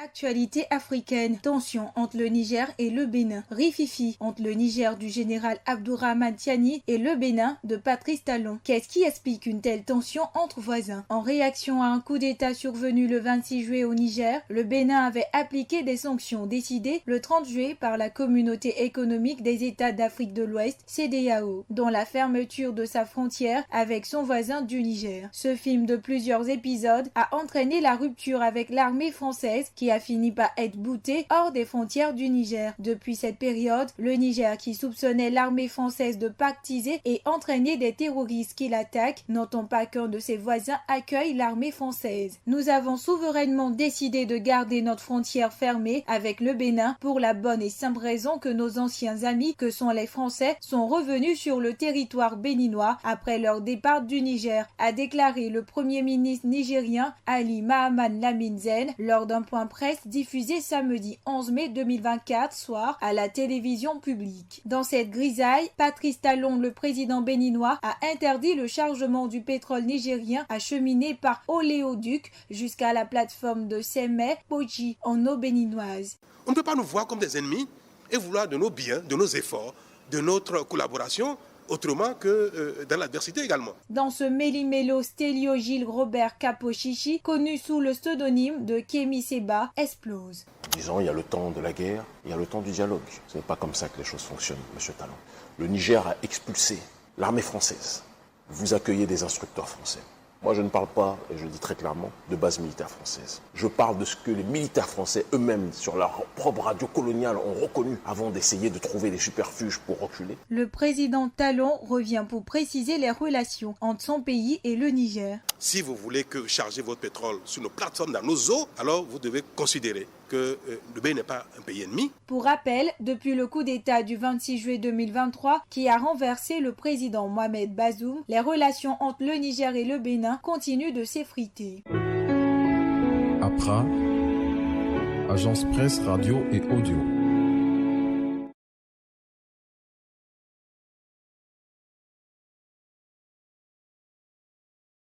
Actualité africaine, tension entre le Niger et le Bénin, rififi entre le Niger du général Abdourahmane Tiani et le Bénin de Patrice Talon. Qu'est-ce qui explique une telle tension entre voisins? En réaction à un coup d'État survenu le 26 juillet au Niger, le Bénin avait appliqué des sanctions décidées le 30 juillet par la Communauté économique des États d'Afrique de l'Ouest, CEDEAO, dont la fermeture de sa frontière avec son voisin du Niger. Ce film de plusieurs épisodes a entraîné la rupture avec l'armée française qui a fini par être boutée hors des frontières du Niger. Depuis cette période, le Niger, qui soupçonnait l'armée française de pactiser et entraîner des terroristes qui l'attaquent, n'entend pas qu'un de ses voisins accueille l'armée française. Nous avons souverainement décidé de garder notre frontière fermée avec le Bénin pour la bonne et simple raison que nos anciens amis, que sont les Français, sont revenus sur le territoire béninois après leur départ du Niger, a déclaré le premier ministre nigérien Ali Mahaman Lamine Zen lors d'un point presse diffusé samedi 11 mai 2024 soir à la télévision publique. Dans cette grisaille, Patrice Talon, le président béninois, a interdit le chargement du pétrole nigérien acheminé par oléoduc jusqu'à la plateforme de Sémé Poji en eau béninoise. On ne peut pas nous voir comme des ennemis et vouloir de nos biens, de nos efforts, de notre collaboration autrement que dans l'adversité également. Dans ce méli-mélo, Stélio Gilles Robert Capochichi, connu sous le pseudonyme de Kémy Séba, explose. Disons, il y a le temps de la guerre, il y a le temps du dialogue. Ce n'est pas comme ça que les choses fonctionnent, monsieur Talon. Le Niger a expulsé l'armée française. Vous accueillez des instructeurs français. Moi, je ne parle pas, et je le dis très clairement, de base militaire française. Je parle de ce que les militaires français eux-mêmes, sur leur propre radio coloniale, ont reconnu avant d'essayer de trouver des subterfuges pour reculer. Le président Talon revient pour préciser les relations entre son pays et le Niger. Si vous voulez que charger votre pétrole sur nos plateformes, dans nos eaux, alors vous devez considérer que le Bénin n'est pas un pays ennemi. Pour rappel, depuis le coup d'État du 26 juillet 2023 qui a renversé le président Mohamed Bazoum, les relations entre le Niger et le Bénin continuent de s'effriter. APRA, Agence Presse Radio et Audio.